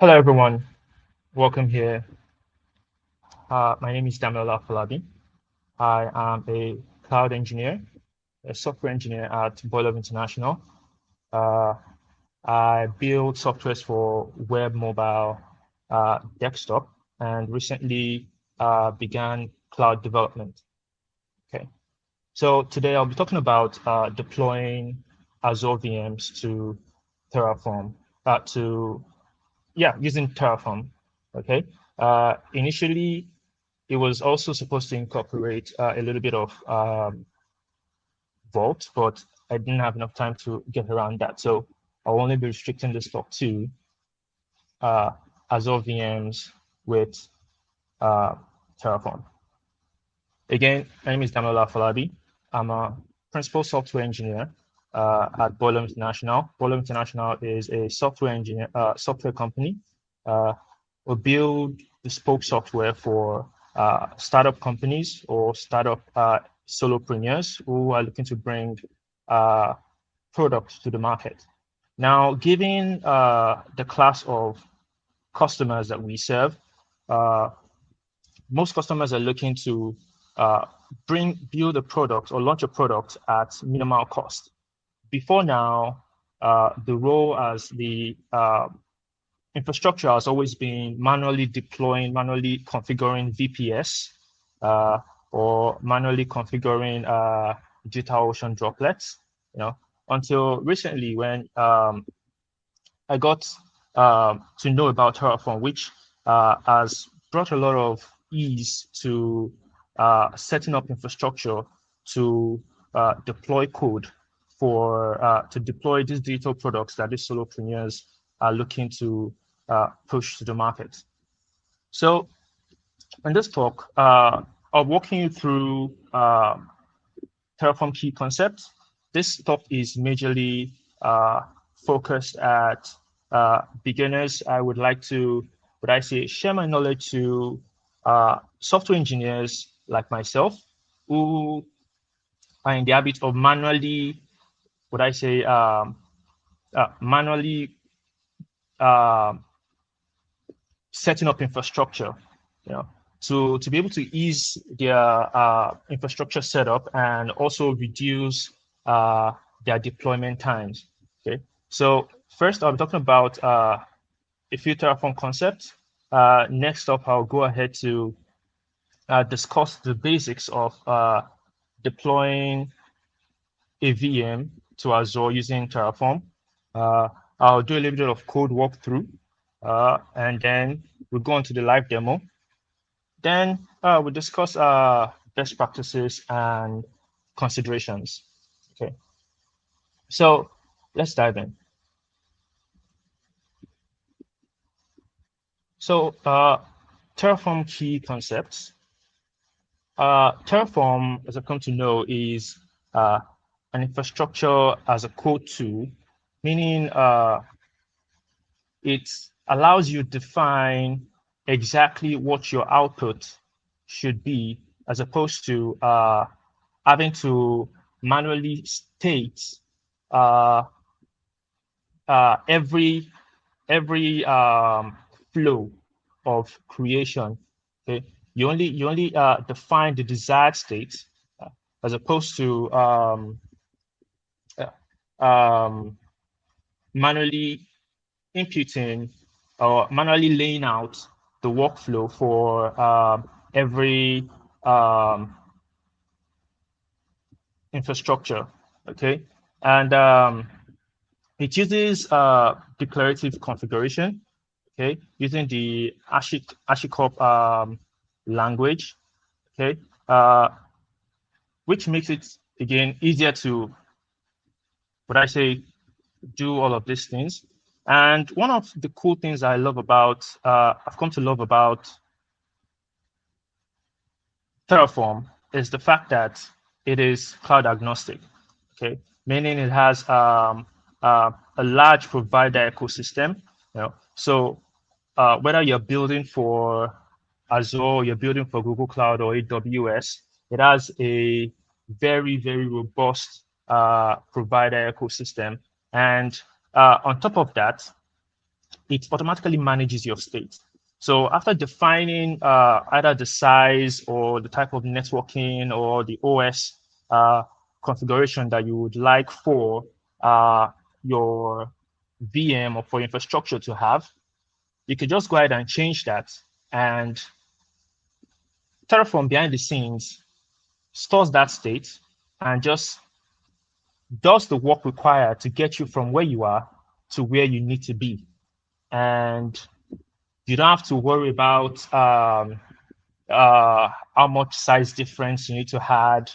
Hello, everyone. Welcome here. My name is Damilola Afolabi. I am a cloud engineer, a software engineer at Boiler International. Uh, I build softwares for web, mobile, desktop, and recently began cloud development. Okay. So today I'll be talking about deploying Azure VMs to Terraform, using Terraform. Okay. Initially, it was also supposed to incorporate a little bit of Vault, but I didn't have enough time to get around that. So I'll only be restricting this talk to Azure VMs with Terraform. Again, my name is Damilola Afolabi. I'm a principal software engineer at Boiler International. Boiler International is a software company. We build bespoke software for startup companies or startup solopreneurs who are looking to bring products to the market. Now, given the class of customers that we serve, most customers are looking to build a product or launch a product at minimal cost. Before now, the role as the infrastructure has always been manually deploying, manually configuring VPS, or manually configuring DigitalOcean droplets. Until recently when I got to know about Terraform, which has brought a lot of ease to setting up infrastructure to deploy code to deploy these digital products that these solopreneurs are looking to push to the market. So in this talk, I'll walk you through Terraform key concepts. This talk is majorly focused at beginners. I would like to, share my knowledge to software engineers like myself who are in the habit of manually, manually setting up infrastructure, to be able to ease their infrastructure setup and also reduce their deployment times. Okay, so first I'll be talking about a few Terraform concepts. Next up, I'll go ahead to discuss the basics of deploying a VM to Azure using Terraform. I'll do a little bit of code walkthrough, and then we'll go on to the live demo. Then we'll discuss best practices and considerations. Okay, so let's dive in. So Terraform key concepts. Terraform, as I've come to know, is an infrastructure as a code tool, meaning it allows you to define exactly what your output should be, as opposed to having to manually state every flow of creation. Okay, you only define the desired state, as opposed to manually imputing or manually laying out the workflow for every infrastructure. Okay, and it uses declarative configuration. Okay, using the HashiCorp language. Okay, which makes it again easier to, do all of these things. And one of the cool things I love about, I've come to love about Terraform is the fact that it is cloud agnostic. Okay, meaning it has a large provider ecosystem. So whether you're building for Azure, you're building for Google Cloud or AWS, it has a very, very robust provider ecosystem. And on top of that, it automatically manages your state. So after defining either the size or the type of networking or the OS configuration that you would like for your VM or for infrastructure to have, you could just go ahead and change that. And Terraform behind the scenes stores that state and just does the work required to get you from where you are to where you need to be. And you don't have to worry about how much size difference you need to add,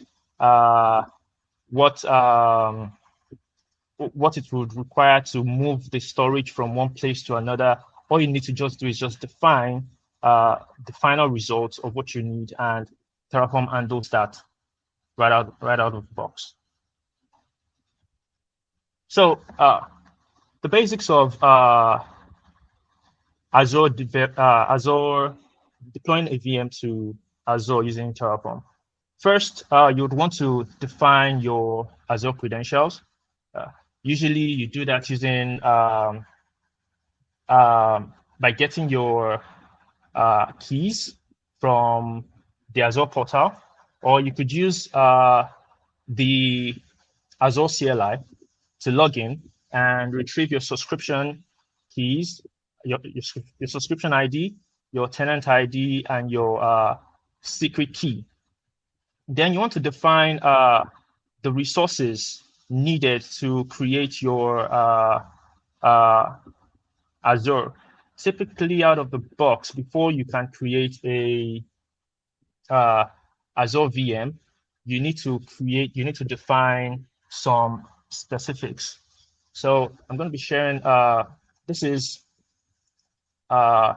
what it would require to move the storage from one place to another. All you need to just do is just define the final results of what you need, and Terraform handles that right out of the box. So the basics of Azure deploying a VM to Azure using Terraform. First, you would want to define your Azure credentials. Usually, you do that using by getting your keys from the Azure portal, or you could use the Azure CLI to log in and retrieve your subscription keys, your subscription ID, your tenant ID, and your secret key. Then you want to define the resources needed to create your Azure. Typically, out of the box, before you can create a Azure VM, you need to define some specifics. So I'm going to be sharing. This is the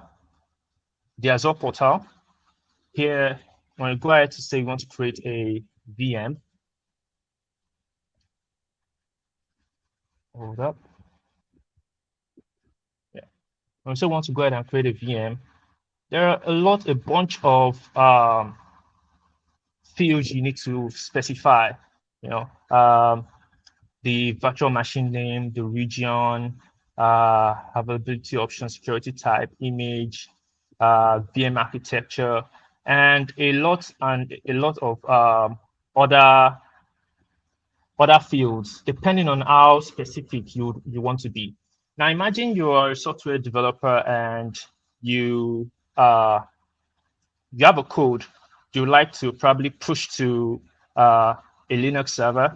Azure portal. Here, when you go ahead to say you want to create a VM, hold up. Yeah. When you say want to go ahead and create a VM, there are a bunch of fields you need to specify. You know, the virtual machine name, the region, availability option, security type, image, VM architecture, and a lot of other fields, depending on how specific you want to be. Now, imagine you are a software developer and you have a code you like to probably push to a Linux server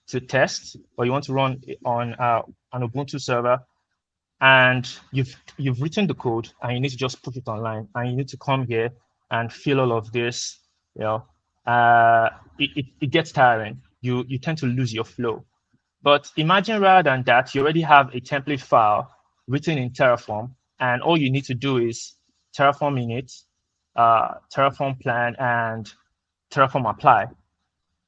to test, or you want to run on an Ubuntu server, and you've written the code and you need to just put it online, and you need to come here and fill all of this. You know, it gets tiring. You tend to lose your flow. But imagine rather than that, you already have a template file written in Terraform, and all you need to do is Terraform init, Terraform plan, and Terraform apply.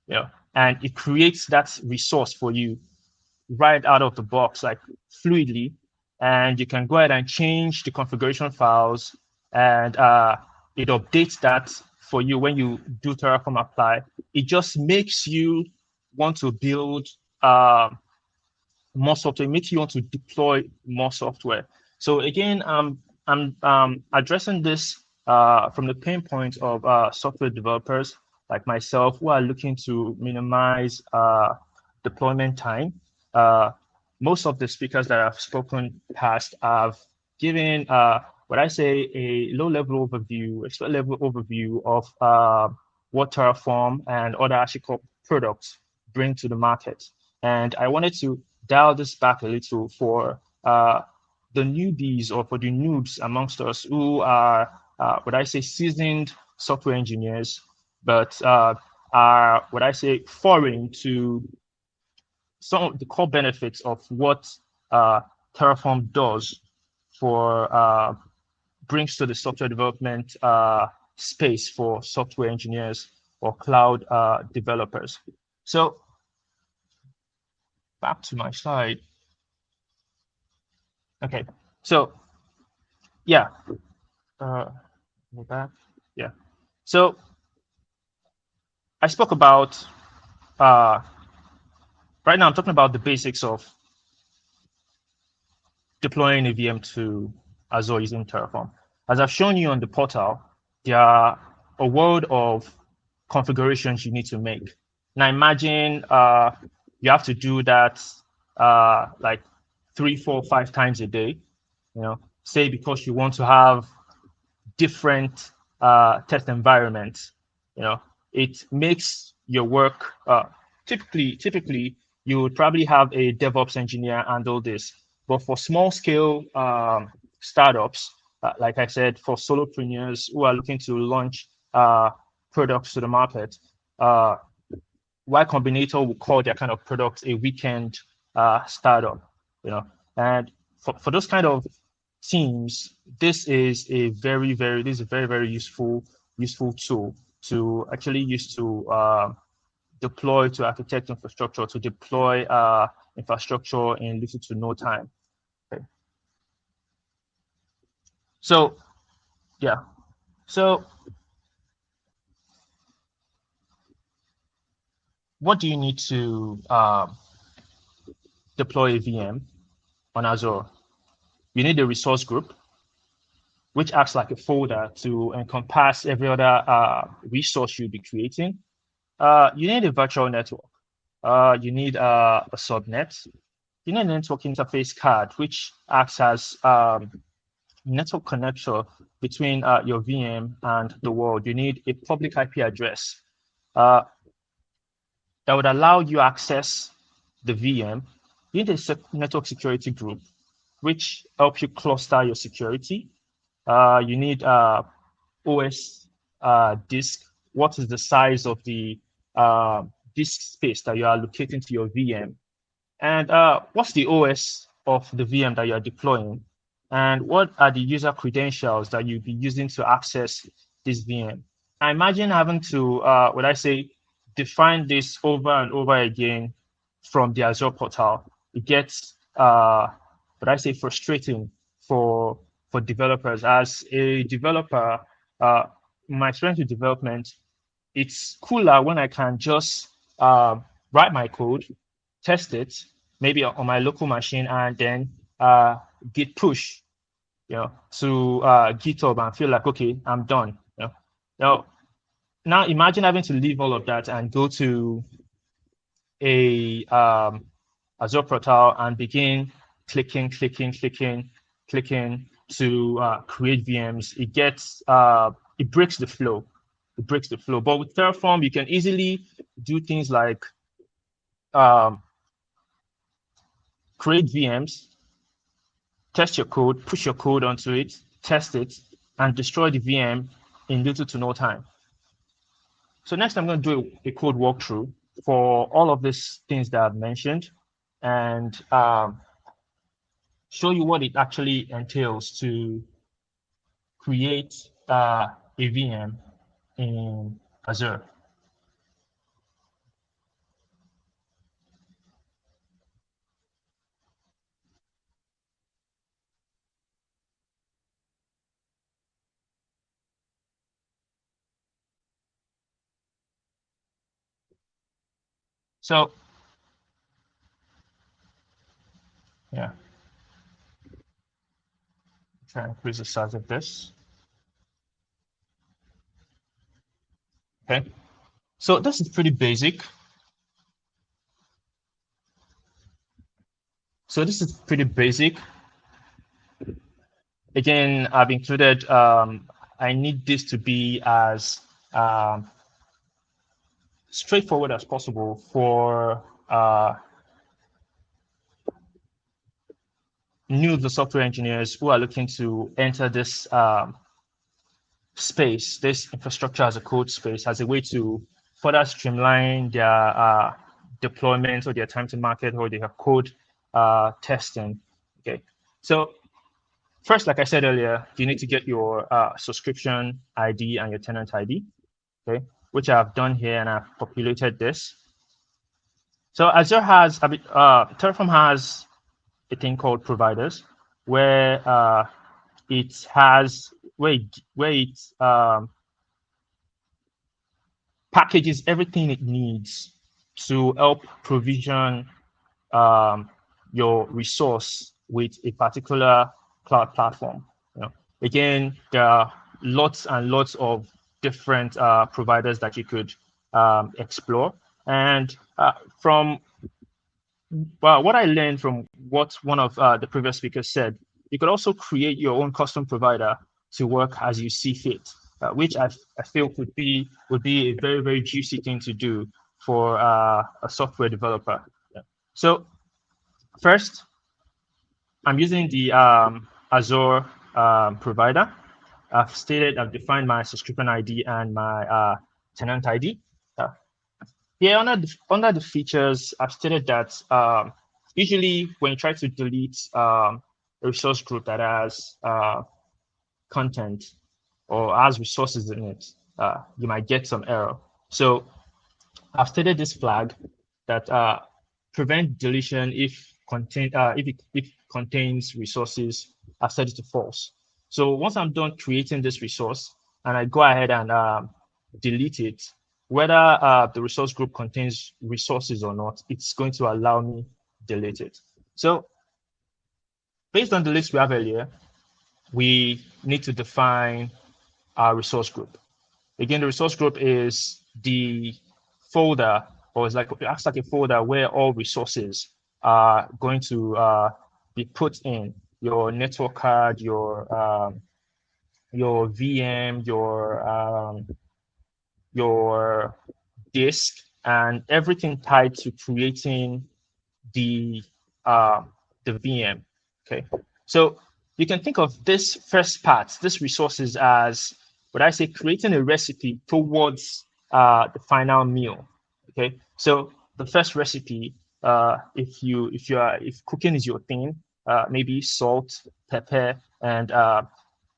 You know, and it creates that resource for you right out of the box, like fluidly, and you can go ahead and change the configuration files, and it updates that for you when you do Terraform apply. It just makes you want to build more software. It makes you want to deploy more software. So again, I'm addressing this from the pain point of software developers like myself who are looking to minimize deployment time. Most of the speakers that I've spoken past have given what I say a low-level overview, expert-level overview of what Terraform and other HashiCorp products bring to the market. And I wanted to dial this back a little for the newbies or for the noobs amongst us who are what I say seasoned software engineers, but are what I say foreign to some of the core benefits of what Terraform does for brings to the software development space for software engineers or cloud developers. So back to my slide. Okay, so yeah, go back. Yeah, so I spoke about right now. I'm talking about the basics of deploying a VM to Azure using Terraform. As I've shown you on the portal, there are a world of configurations you need to make. Now imagine you have to do that like 3, 4, 5 times a day. Say because you want to have different test environments. It makes your work typically you would probably have a DevOps engineer handle this, but for small scale startups, like I said, for solopreneurs who are looking to launch products to the market, Y Combinator will call their kind of product a weekend startup. And for those kind of teams, this is a very useful tool to actually use to deploy, to architect infrastructure, to deploy infrastructure in little to no time. Okay. So yeah, so what do you need to deploy a VM on Azure? You need a resource group, which acts like a folder to encompass every other resource you'll be creating. You need a virtual network. You need a subnet. You need a network interface card, which acts as network connector between your VM and the world. You need a public IP address that would allow you access the VM. You need a network security group, which help you cluster your security. You need OS disk. What is the size of the disk space that you are allocating to your VM? And what's the OS of the VM that you are deploying? And what are the user credentials that you'll be using to access this VM? I imagine having to, what I say, define this over and over again from the Azure portal. It gets, what I say, frustrating for developers. As a developer, my experience with development, it's cooler when I can just write my code, test it, maybe on my local machine, and then git push, to GitHub and feel like, okay, I'm done. Now imagine having to leave all of that and go to a Azure portal and begin clicking to create VMs. It breaks the flow. But with Terraform, you can easily do things like create VMs, test your code, push your code onto it, test it, and destroy the VM in little to no time. So next, I'm going to do a code walkthrough for all of these things that I've mentioned, and show you what it actually entails to create a VM in Azure. So yeah, try and increase the size of this. Okay, so this is pretty basic. Again, I've included, I need this to be as straightforward as possible for new the software engineers who are looking to enter this space, this infrastructure as a code space, as a way to further streamline their deployment or their time to market or their code testing. Okay, so first, like I said earlier, you need to get your subscription ID and your tenant ID, okay, which I've done here, and I've populated this. So Azure has, Terraform has a thing called providers, where it has packages everything it needs to help provision your resource with a particular cloud platform. Again, there are lots and lots of different providers that you could explore. And from what I learned from what one of the previous speakers said, you could also create your own custom provider to work as you see fit, which I feel would be a very, very juicy thing to do for a software developer. Yeah. So first, I'm using the Azure provider. I've defined my subscription ID and my tenant ID. Here under the features, I've stated that usually when you try to delete a resource group that has content or has resources in it, you might get some error. So I've stated this flag that prevent deletion if it contains resources. I've set it to false. So once I'm done creating this resource and I go ahead and delete it, whether the resource group contains resources or not, it's going to allow me delete it. So based on the list we have earlier, we need to define our resource group. Again, the resource group is the folder, or it's like acts like a folder where all resources are going to be put in: your network card, your VM, your disk, and everything tied to creating the VM. Okay, so you can think of this first part, this resources, as what I say, creating a recipe towards the final meal. Okay, so the first recipe, if cooking is your thing, maybe salt, pepper, and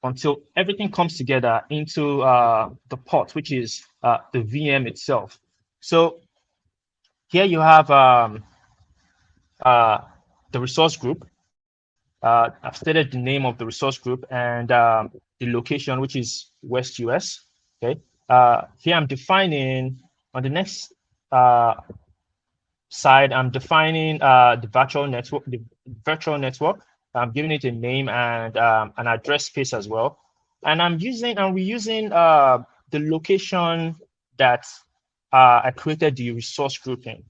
until everything comes together into the pot, which is the VM itself. So here you have the resource group. I've stated the name of the resource group and the location, which is West US. Okay. Here I'm defining on the next side. I'm defining the virtual network. I'm giving it a name and an address space as well. And we're using the location that I created the resource group in.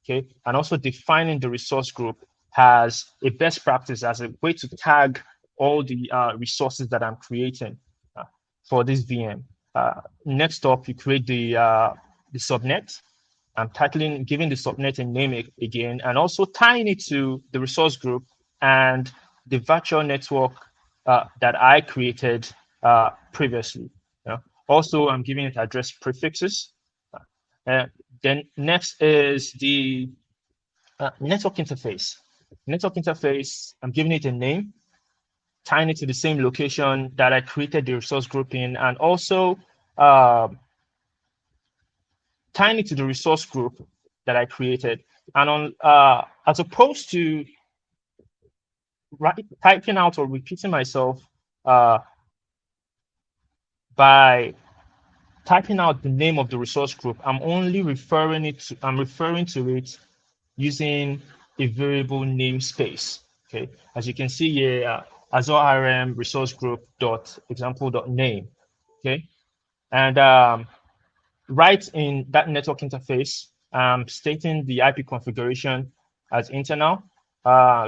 Okay, and also defining the resource group has a best practice as a way to tag all the resources that I'm creating for this VM. Next up, you create the subnet. I'm giving the subnet a name again, and also tying it to the resource group and the virtual network that I created previously. Also, I'm giving it address prefixes. Then next is the network interface. Network interface, I'm giving it a name, tying it to the same location that I created the resource group in, and also tying it to the resource group that I created. And as opposed to typing out or repeating myself by typing out the name of the resource group, I'm referring to it using a variable namespace. Okay, as you can see here, Azure RM resource group dot example dot name. Okay, and right in that network interface, stating the IP configuration as internal,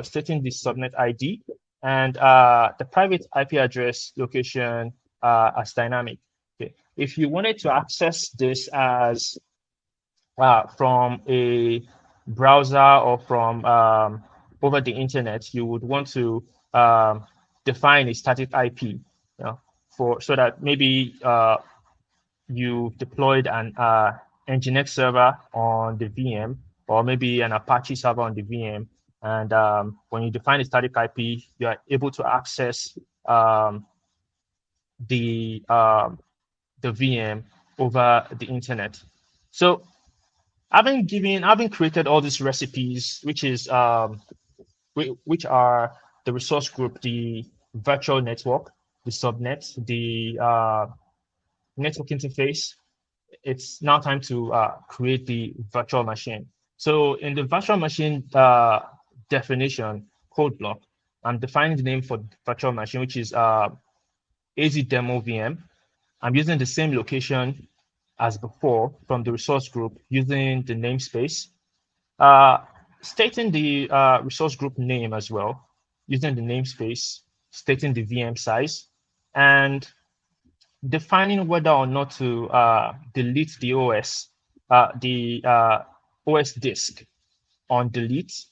stating the subnet ID, and the private IP address location as dynamic. Okay, if you wanted to access this as from a browser or from over the internet, you would want to define a static IP, so that maybe you deployed an Nginx server on the VM, or maybe an Apache server on the VM, and when you define a static IP, you are able to access the VM over the internet. So having created all these recipes, which are the resource group, the virtual network, the subnet, the network interface, it's now time to create the virtual machine. So in the virtual machine definition code block, I'm defining the name for the virtual machine, which is AZ demo VM. I'm using the same location as before from the resource group using the namespace, stating the resource group name as well, using the namespace, stating the VM size, and defining whether or not to delete the OS disk on delete,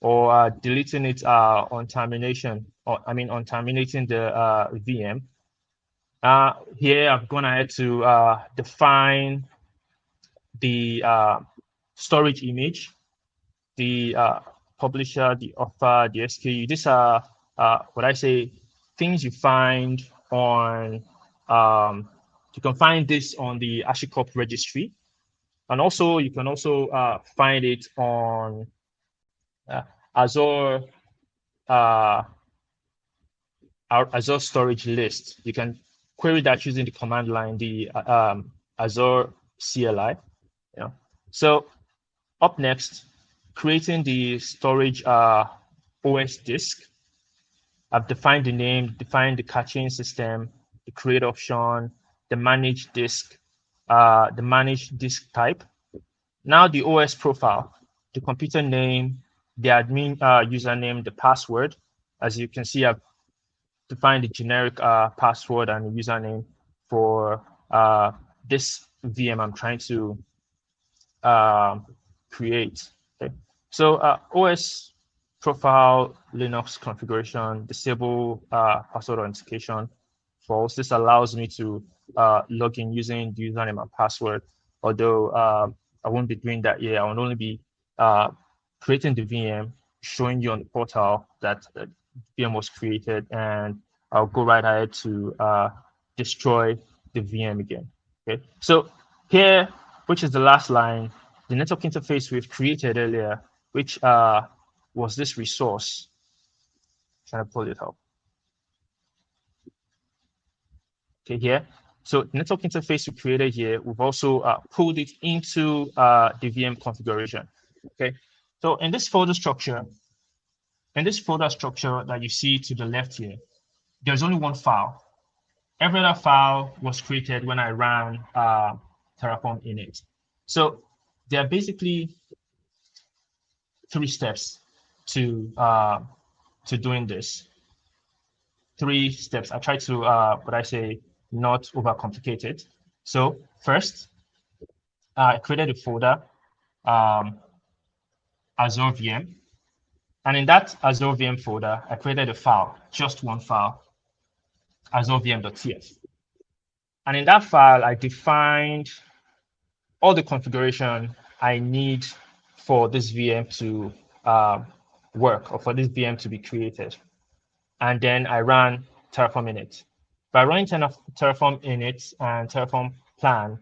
or deleting it on termination, or on terminating the VM. Here I've gone ahead to define the storage image, the publisher, the author, the SKU. These are things you find on, you can find this on the HashiCorp registry. And also you can also find it on Azure Azure storage list. You can query that using the command line, the Azure CLI. Yeah. So up next, creating the storage OS disk. I've defined the name, defined the caching system, the create option, the manage disk, the manage disk type. Now the OS profile, the computer name, the admin username, the password. As you can see, I've defined the generic password and the username for this VM I'm trying to create. Okay. So OS profile, Linux configuration, disable password authentication false. This allows me to log in using the username and password, although I won't be doing that here. I will only be creating the VM, showing you on the portal that the VM was created, and I'll go right ahead to destroy the VM again. Okay, so here, which is the last line, the network interface we've created earlier, which was this resource. Trying to pull it up. Okay, here. So the network interface we created here, we've also pulled it into the VM configuration. Okay, so in this folder structure, that you see to the left here, there's only one file. Every other file was created when I ran Terraform init. So there are basically 3 steps to doing this. 3 steps. I try to not overcomplicate it. So first, I created a folder, Azure VM, and in that Azure VM folder, I created a file, just one file, Azure VM.tf. And in that file, I defined all the configuration I need for this VM to work, or for this VM to be created. And then I ran Terraform init. By running Terraform init and Terraform plan,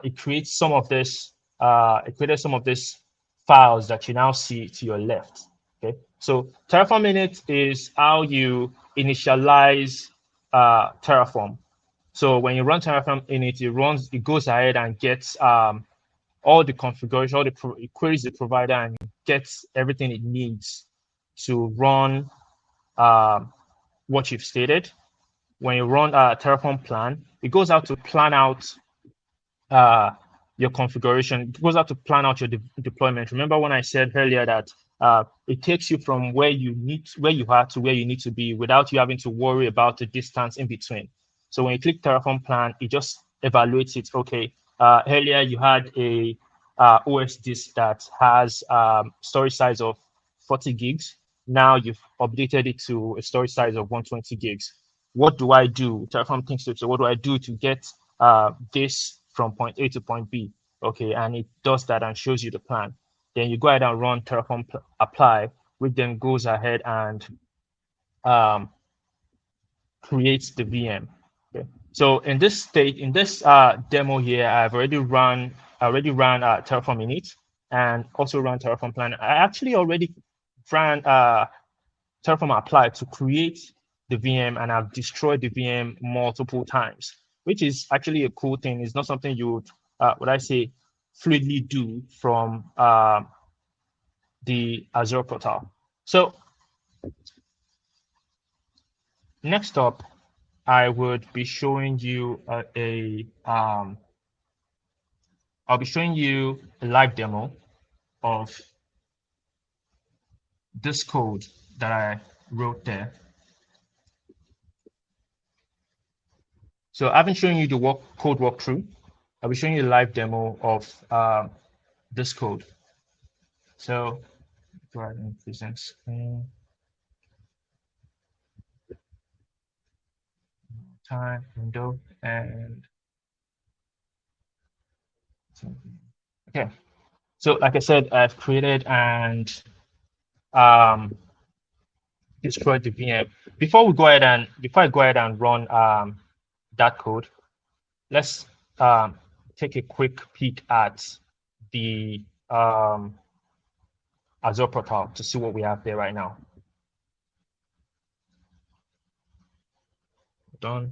it creates some of this. It created some of these files that you now see to your left. Okay, so Terraform init is how you initialize Terraform. So when you run Terraform init, it goes ahead and gets all the configuration, it queries the provider and gets everything it needs to run what you've stated. When you run a Terraform plan, it goes out to plan out your configuration. It goes out to plan out your deployment. Remember when I said earlier that it takes you from where you are to where you need to be without you having to worry about the distance in between. So when you click Terraform plan, it just evaluates it. Okay, earlier you had a OS disk that has storage size of 40 gigs. Now you've updated it to a storage size of 120 gigs. What do I do? Terraform thinks so what do I do to get this from point A to point B? Okay, and it does that and shows you the plan. Then you go ahead and run Terraform apply, which then goes ahead and creates the VM. Okay. So in this state, in this demo here, I've already ran Terraform init and also ran Terraform plan. I actually already ran Terraform apply to create the VM, and I've destroyed the VM multiple times, which is actually a cool thing. It's not something you would fluidly do from the Azure portal. So next up, I would be showing you I'll be showing you a live demo of this code that I wrote there. So I haven't shown you the code walkthrough. I'll be showing you a live demo of this code. So go ahead and present screen. Time window and okay. So like I said, I've created and destroyed the VM. Before I go ahead and run that code, let's take a quick peek at the Azure portal to see what we have there right now. Done.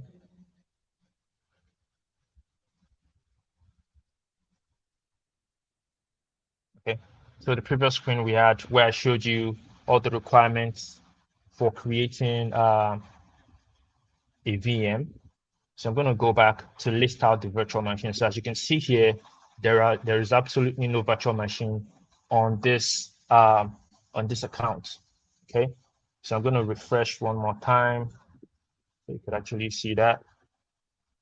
Okay. So the previous screen we had where I showed you all the requirements for creating a VM. So I'm going to go back to list out the virtual machine. So as you can see here, there is absolutely no virtual machine on this account. Okay. So I'm going to refresh one more time. So you could actually see that.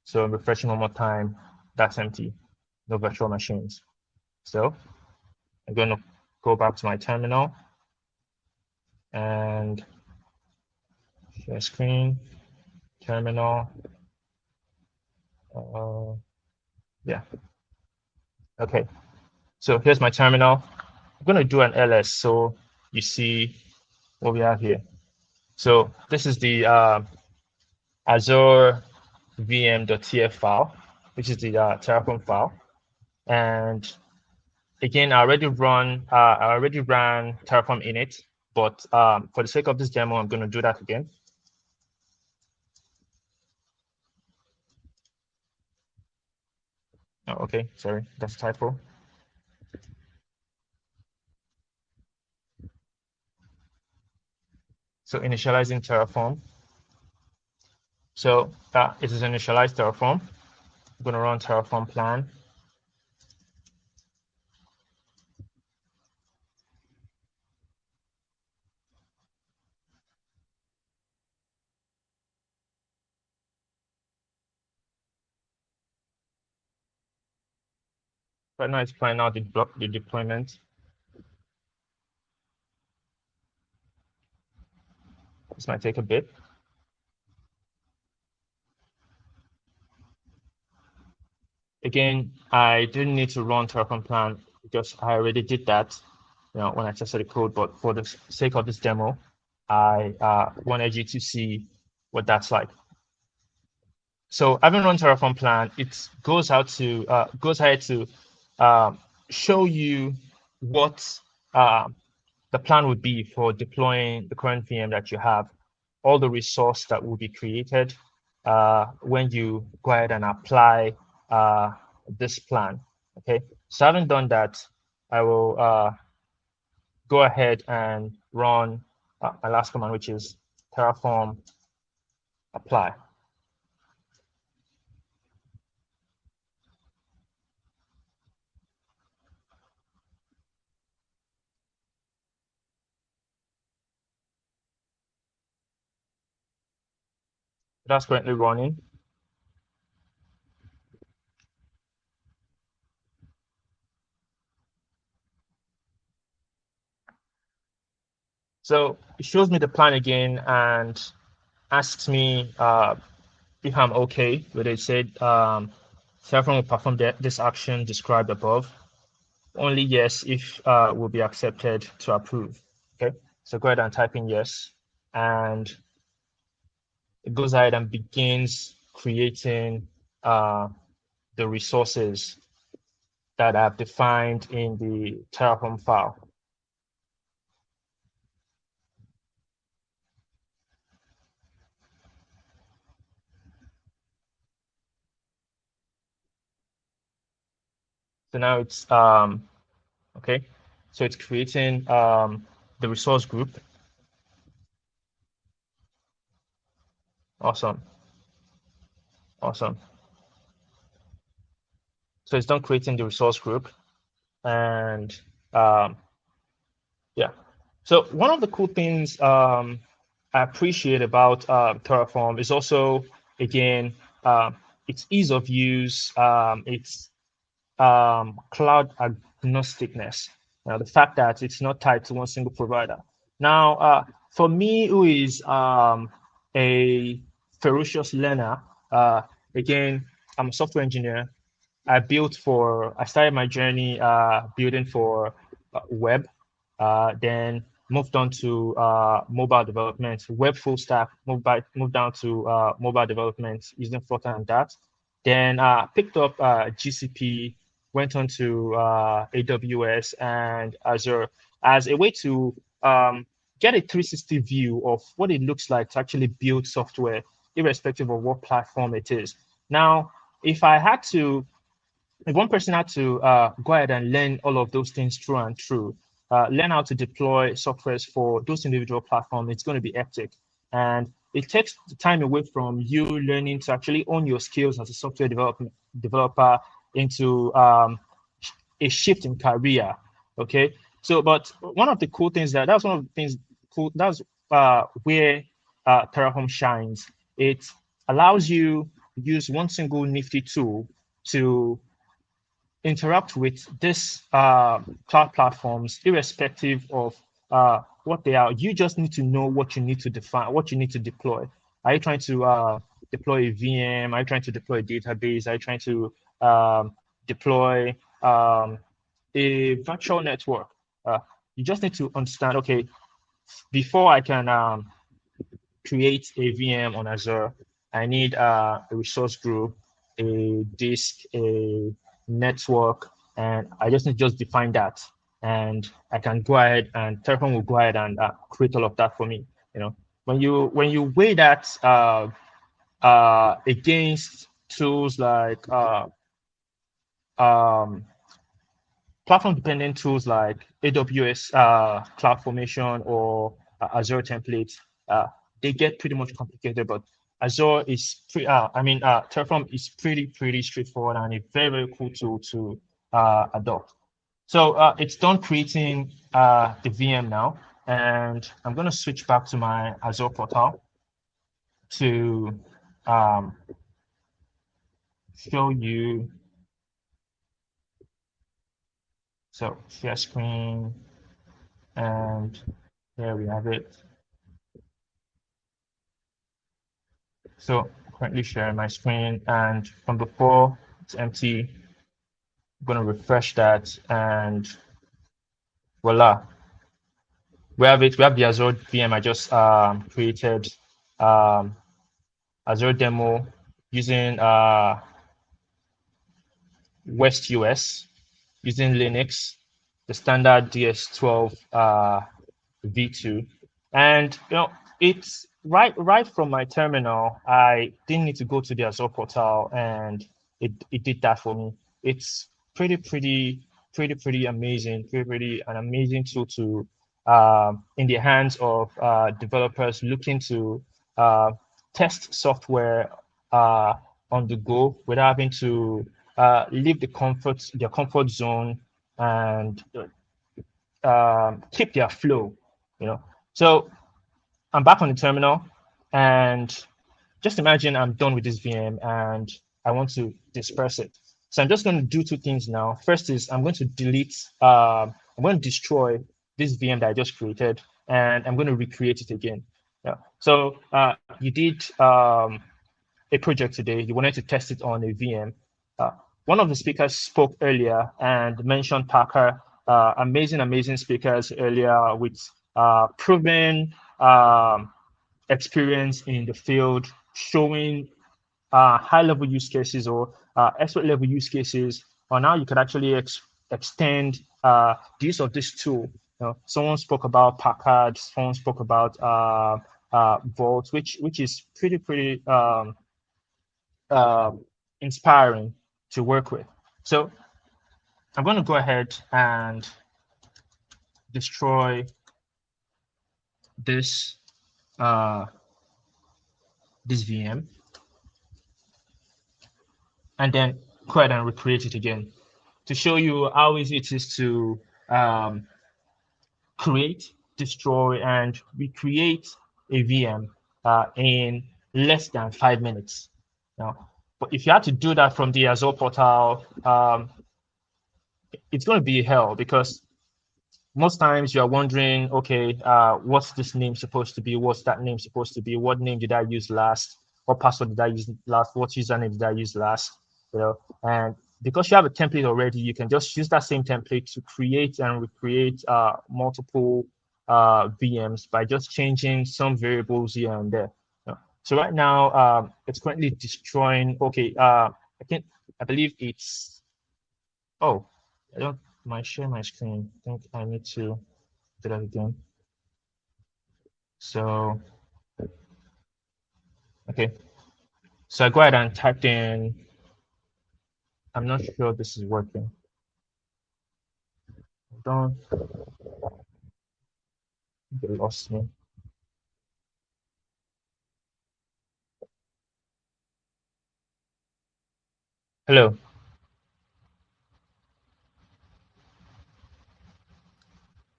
So I'm refreshing one more time. That's empty. No virtual machines. So I'm going to go back to my terminal and share screen, terminal. Yeah. Okay. So here's my terminal. I'm going to do an ls so you see what we have here. So this is the Azure VM.tf file, which is the Terraform file. And again, I already ran Terraform init, but for the sake of this demo, I'm going to do that again. Oh, okay, sorry, that's a typo. So initializing Terraform. So it is initialized Terraform. I'm going to run Terraform plan. Right now it's planning out the deployment. This might take a bit. Again, I didn't need to run Terraform plan because I already did that, when I tested the code. But for the sake of this demo, I wanted you to see what that's like. So having run Terraform plan, it goes ahead to show you what the plan would be for deploying the current VM that you have, all the resource that will be created when you go ahead and apply this plan. Okay, so having done that, I will go ahead and run my last command, which is Terraform apply. That's currently running. So it shows me the plan again and asks me if I'm okay with it. It said Terraform will perform this action described above. Only yes if will be accepted to approve. Okay, so go ahead and type in yes, and it goes ahead and begins creating the resources that I've defined in the Terraform file. So now it's okay. So it's creating the resource group. Awesome. Awesome. So it's done creating the resource group, and yeah. So one of the cool things I appreciate about Terraform is also, again, its ease of use, its cloud agnosticness. The fact that it's not tied to one single provider. Now, for me, who is a ferocious learner, again, I'm a software engineer. I started my journey building for web, then moved on to mobile development, web full stack, moved down to mobile development using Flutter and Dart. Then picked up GCP, went on to AWS and Azure as a way to get a 360 view of what it looks like to actually build software, irrespective of what platform it is. Now, if I had to if one person had to go ahead and learn all of those things through and through, learn how to deploy softwares for those individual platforms, it's going to be hectic. And it takes the time away from you learning to actually own your skills as a software developer into a shift in career. Okay. So, but one of the cool things that's one of the things cool, that's where Terraform shines. It allows you to use one single nifty tool to interact with this cloud platforms, irrespective of what they are. You just need to know what you need to define, what you need to deploy. Are you trying to deploy a VM? Are you trying to deploy a database? Are you trying to deploy a virtual network? You just need to understand, okay, before I can create a VM on Azure, I need a resource group, a disk, a network, and I just need to just define that. And I can go ahead and Terraform will go ahead and create all of that for me. When you weigh that against tools like um, platform-dependent tools like AWS CloudFormation or Azure templates, they get pretty much complicated. But Azure is Terraform is pretty straightforward and a very cool tool to adopt. So it's done creating the VM now, and I'm going to switch back to my Azure portal to show you. So share screen, and there we have it. So currently sharing my screen, and from before it's empty. I'm going to refresh that, and voila, we have it. We have the Azure VM I just created, Azure demo using West US, using Linux, the standard DS12 V2, and it's right from my terminal. I didn't need to go to the Azure portal, and it did that for me. It's pretty amazing, pretty an amazing tool to in the hands of developers looking to test software on the go without having to leave their comfort zone and keep their flow. So I'm back on the terminal, and just imagine I'm done with this VM and I want to disperse it. So I'm just going to do two things now. First is I'm going to I'm going to destroy this VM that I just created, and I'm going to recreate it again. Yeah. So you did a project today. You wanted to test it on a VM. One of the speakers spoke earlier and mentioned Packer. Amazing speakers earlier with proven experience in the field, showing high-level use cases or expert-level use cases on how you could actually extend the use of this tool. Someone spoke about Packard, someone spoke about Vault, which is pretty inspiring to work with. So I'm going to go ahead and destroy this this VM. and then go ahead and recreate it again to show you how easy it is to create, destroy, and recreate a VM in less than 5 minutes. Now, but if you had to do that from the Azure portal, it's going to be hell because most times you're wondering, okay, what's this name supposed to be? What's that name supposed to be? What name did I use last? What password did I use last? What username did I use last? And because you have a template already, you can just use that same template to create and recreate multiple VMs by just changing some variables here and there. So right now, it's currently destroying. Okay, I believe it's. Oh, I don't. Share my screen. I think I need to do that again. So, okay. So I go ahead and typed in. I'm not sure this is working. Don't get lost me. Hello.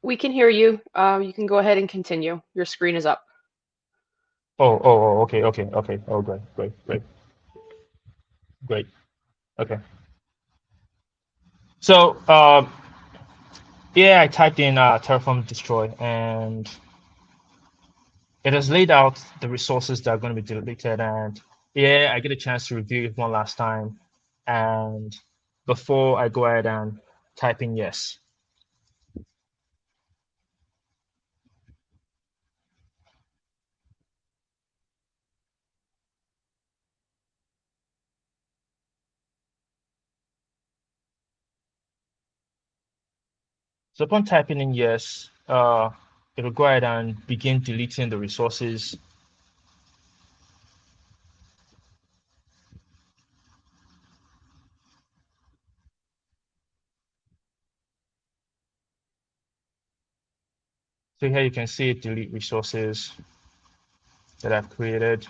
We can hear you. You can go ahead and continue. Your screen is up. Okay. Oh, great. Okay. So, yeah, I typed in Terraform destroy, and it has laid out the resources that are going to be deleted. And yeah, I get a chance to review it one last time, and before I go ahead and type in yes. So upon typing in yes, it'll go ahead and begin deleting the resources. So here you can see it delete resources that I've created.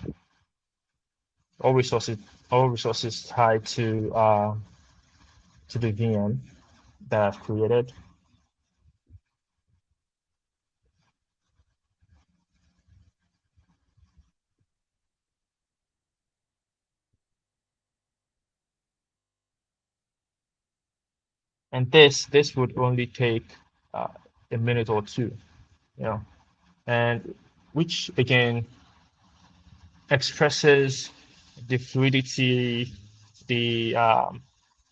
All resources tied to the VM that I've created. And this would only take a minute or two, and which again expresses the fluidity, the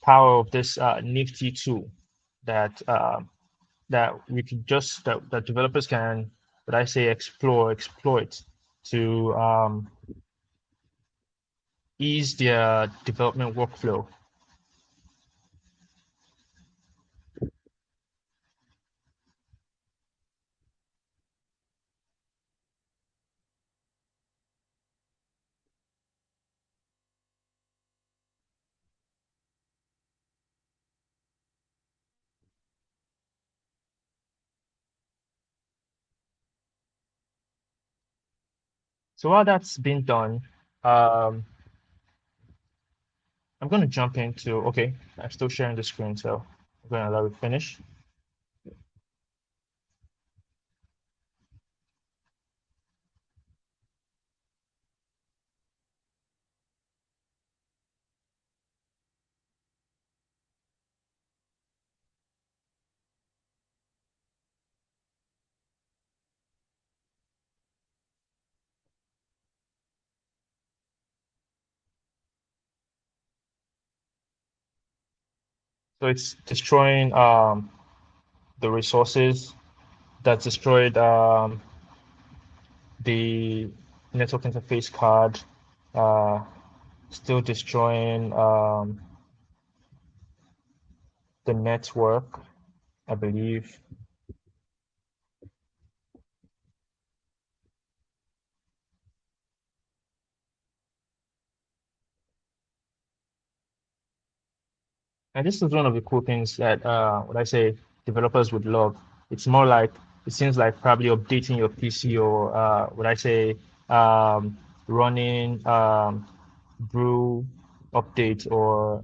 power of this nifty tool that that we can just that developers can, what I say, exploit to ease their development workflow. So while that's been done, um, I'm going to jump into, okay, I'm still sharing the screen, so I'm going to allow it finish. So it's destroying the resources that's destroyed the network interface card, uh, still destroying the network, I believe. And this is one of the cool things that what I say developers would love. It's more like it seems like probably updating your PC or what I say running brew update or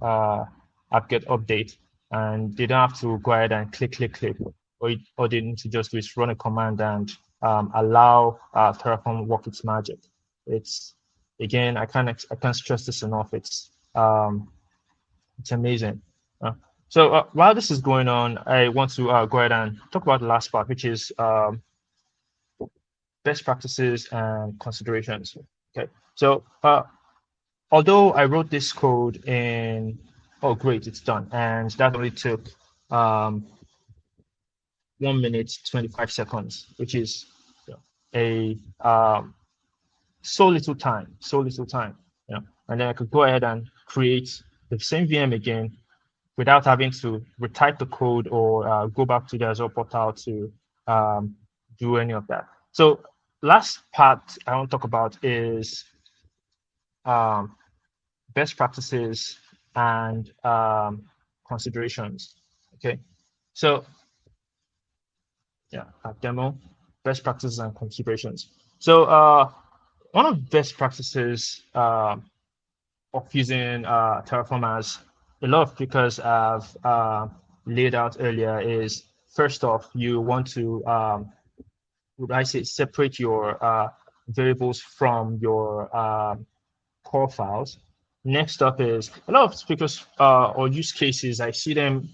apt-get update, and they don't have to go ahead and click. Or they need to just do is run a command and allow Terraform work its magic. It's, again, I can't stress this enough. It's amazing. So while this is going on, I want to go ahead and talk about the last part, which is best practices and considerations. Okay, so although I wrote this code in, oh great, it's done, and that only took 1 minute 25 seconds, which is a so little time, and then I could go ahead and create the same VM again without having to retype the code or go back to the Azure portal to do any of that. So last part I want to talk about is best practices and considerations. Okay, so yeah, demo, best practices and considerations. So one of the best practices of using Terraform, as a lot of speakers have laid out earlier, is first off, you want to, would I say, separate your variables from your core files. Next up is a lot of speakers or use cases, I see them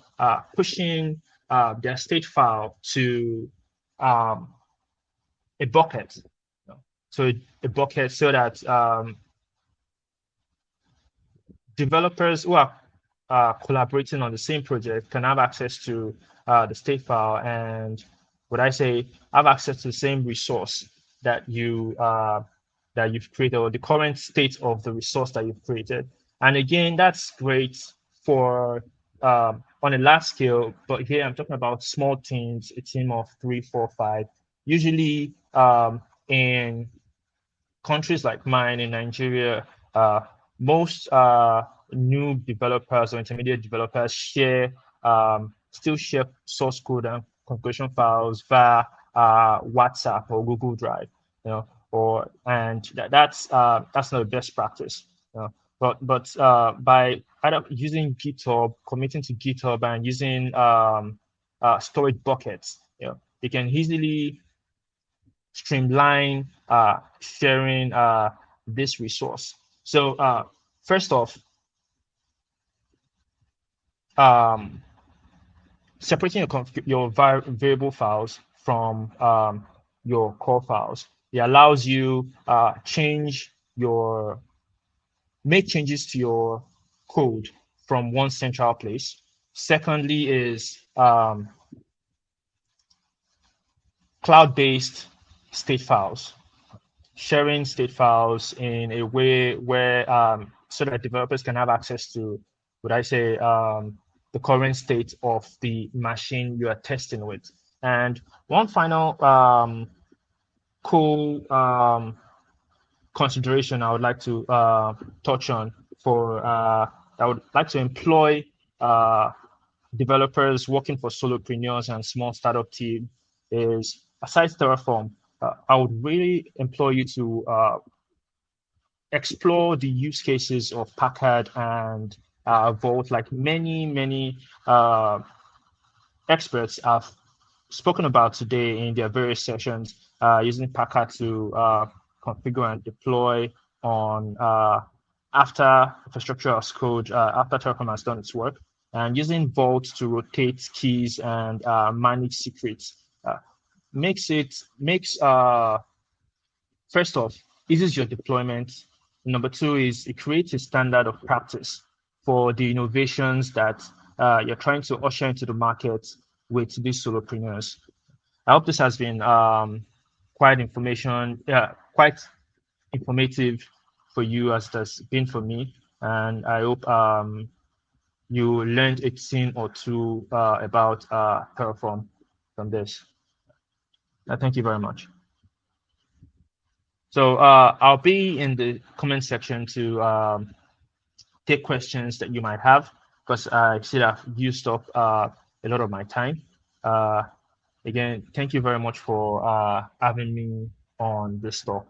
pushing their state file to a bucket. So a bucket so that developers who are collaborating on the same project can have access to the state file, and what I say, have access to the same resource that you've created, or the current state of the resource that you've created. And again, that's great for on a large scale, but here I'm talking about small teams, a team of 3, 4, 5. Usually in countries like mine in Nigeria, most new developers or intermediate developers still share source code and configuration files via WhatsApp or Google Drive, and that's not the best practice. But by either using GitHub, committing to GitHub, and using storage buckets, they can easily streamline sharing this resource. So first off, separating your variable files from your core files, it allows you make changes to your code from one central place. Secondly is cloud-based state files, sharing state files in a way where so that developers can have access to, would I say, the current state of the machine you are testing with. And one final cool consideration I would like to touch on I would like to employ developers working for solopreneurs and small startup team is, aside Terraform, I would really implore you to explore the use cases of Packard and Vault, like many experts have spoken about today in their various sessions, using Packard to configure and deploy on after infrastructure as code, after Terraform has done its work, and using Vault to rotate keys and manage secrets. First off, eases your deployment. Number two is it creates a standard of practice for the innovations that you're trying to usher into the market with these solopreneurs. I hope this has been quite informative for you, as it has been for me, and I hope you learned a thing or two about Terraform from this. Thank you very much. So I'll be in the comment section to take questions that you might have, because I see that I've used up a lot of my time. Again, thank you very much for having me on this talk.